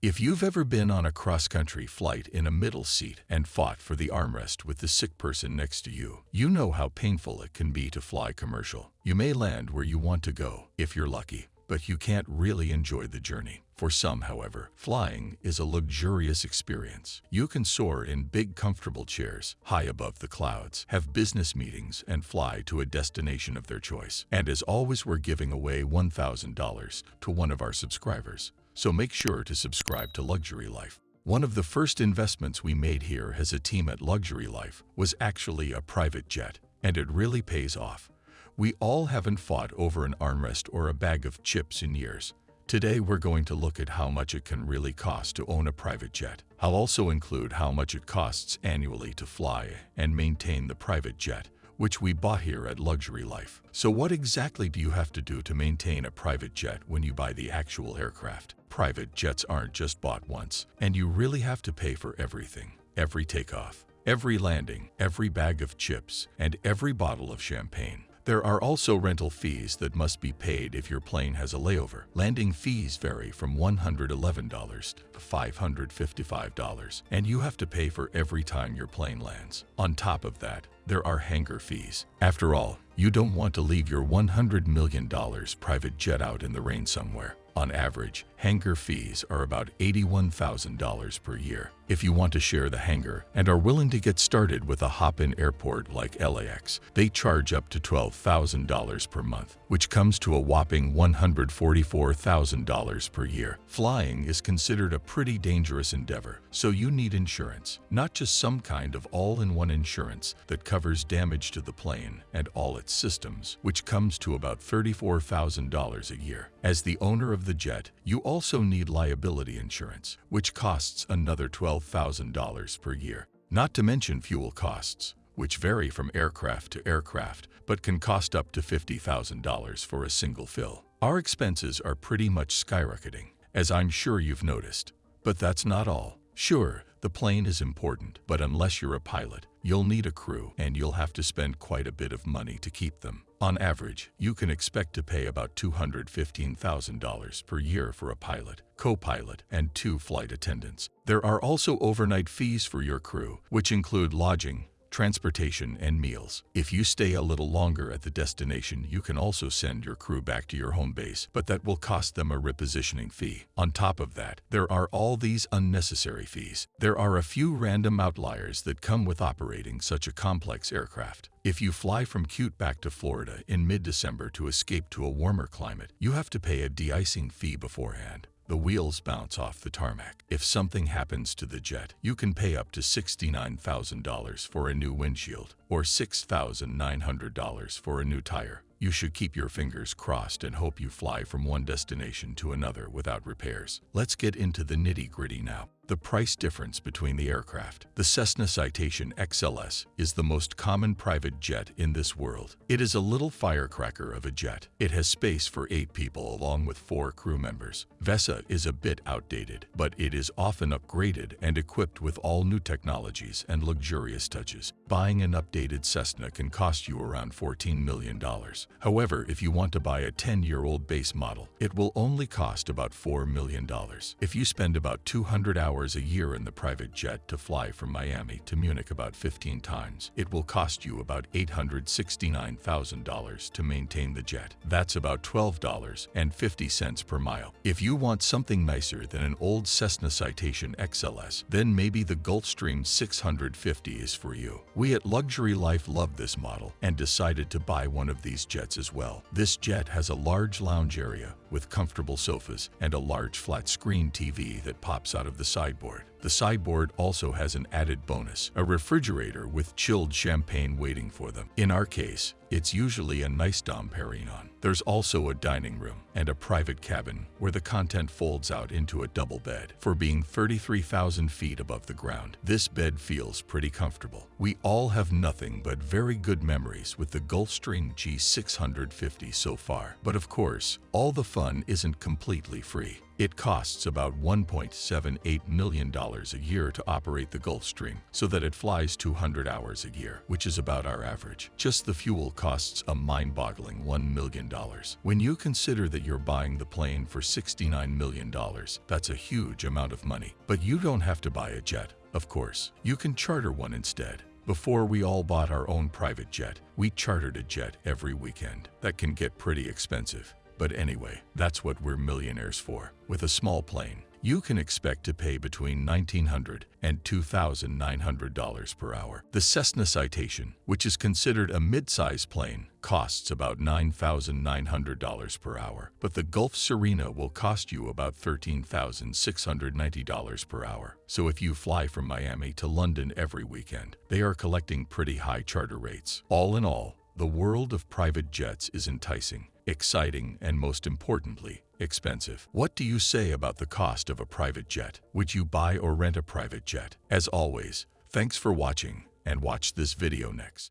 If you've ever been on a cross-country flight in a middle seat and fought for the armrest with the sick person next to you, you know how painful it can be to fly commercial. You may land where you want to go, if you're lucky, but you can't really enjoy the journey. For some, however, flying is a luxurious experience. You can soar in big, comfortable chairs, high above the clouds, have business meetings, and fly to a destination of their choice. And as always, we're giving away $1,000 to one of our subscribers. So make sure to subscribe to Luxury Life. One of the first investments we made here as a team at Luxury Life was actually a private jet, and it really pays off. We all haven't fought over an armrest or a bag of chips in years. Today we're going to look at how much it can really cost to own a private jet. I'll also include how much it costs annually to fly and maintain the private jet, which we bought here at Luxury Life. So what exactly do you have to do to maintain a private jet when you buy the actual aircraft? Private jets aren't just bought once, and you really have to pay for everything. Every takeoff, every landing, every bag of chips, and every bottle of champagne. There are also rental fees that must be paid if your plane has a layover. Landing fees vary from $111 to $555, and you have to pay for every time your plane lands. On top of that, there are hangar fees. After all, you don't want to leave your $100 million private jet out in the rain somewhere. On average, hangar fees are about $81,000 per year. If you want to share the hangar and are willing to get started with a hop-in airport like LAX, they charge up to $12,000 per month, which comes to a whopping $144,000 per year. Flying is considered a pretty dangerous endeavor, so you need insurance. Not just some kind of all-in-one insurance that covers damage to the plane and all its systems, which comes to about $34,000 a year. As the owner of the jet, you also need liability insurance, which costs another $12,000 per year. Not to mention fuel costs, which vary from aircraft to aircraft, but can cost up to $50,000 for a single fill. Our expenses are pretty much skyrocketing, as I'm sure you've noticed. But that's not all. Sure, the plane is important, but unless you're a pilot, you'll need a crew, and you'll have to spend quite a bit of money to keep them. On average, you can expect to pay about $215,000 per year for a pilot, co-pilot, and 2 flight attendants. There are also overnight fees for your crew, which include lodging, transportation, and meals. If you stay a little longer at the destination, you can also send your crew back to your home base, but that will cost them a repositioning fee. On top of that, there are all these unnecessary fees. There are a few random outliers that come with operating such a complex aircraft. If you fly from Cute back to Florida in mid-December to escape to a warmer climate, you have to pay a de-icing fee beforehand. The wheels bounce off the tarmac. If something happens to the jet, you can pay up to $69,000 for a new windshield or $6,900 for a new tire. You should keep your fingers crossed and hope you fly from one destination to another without repairs. Let's get into the nitty-gritty now. The price difference between the aircraft. The Cessna Citation XLS is the most common private jet in this world. It is a little firecracker of a jet. It has space for 8 people along with 4 crew members. Vesa is a bit outdated, but it is often upgraded and equipped with all new technologies and luxurious touches. Buying an updated Cessna can cost you around $14 million. However, if you want to buy a 10-year-old base model, it will only cost about $4 million. If you spend about 200 hours a year in the private jet to fly from Miami to Munich about 15 times, it will cost you about $869,000 to maintain the jet. That's about $12.50 per mile. If you want something nicer than an old Cessna Citation XLS, then maybe the Gulfstream 650 is for you. We at Luxury Life love this model and decided to buy one of these jets as well. This jet has a large lounge area with comfortable sofas and a large flat-screen TV that pops out of the sideboard. The sideboard also has an added bonus, a refrigerator with chilled champagne waiting for them. In our case, it's usually a nice Dom Perignon. There's also a dining room and a private cabin where the content folds out into a double bed. For being 33,000 feet above the ground, this bed feels pretty comfortable. We all have nothing but very good memories with the Gulfstream G650 so far. But of course, all the fun isn't completely free. It costs about $1.78 million a year to operate the Gulfstream, so that it flies 200 hours a year, which is about our average. Just the fuel costs a mind-boggling $1 million. When you consider that you're buying the plane for $69 million, that's a huge amount of money. But you don't have to buy a jet, of course. You can charter one instead. Before we all bought our own private jet, we chartered a jet every weekend. That can get pretty expensive. But anyway, that's what we're millionaires for. With a small plane, you can expect to pay between $1,900 and $2,900 per hour. The Cessna Citation, which is considered a mid-size plane, costs about $9,900 per hour. But the Gulf Serena will cost you about $13,690 per hour. So if you fly from Miami to London every weekend, they are collecting pretty high charter rates. All in all, the world of private jets is enticing, exciting, and most importantly, expensive. What do you say about the cost of a private jet? Would you buy or rent a private jet? As always, thanks for watching, and watch this video next.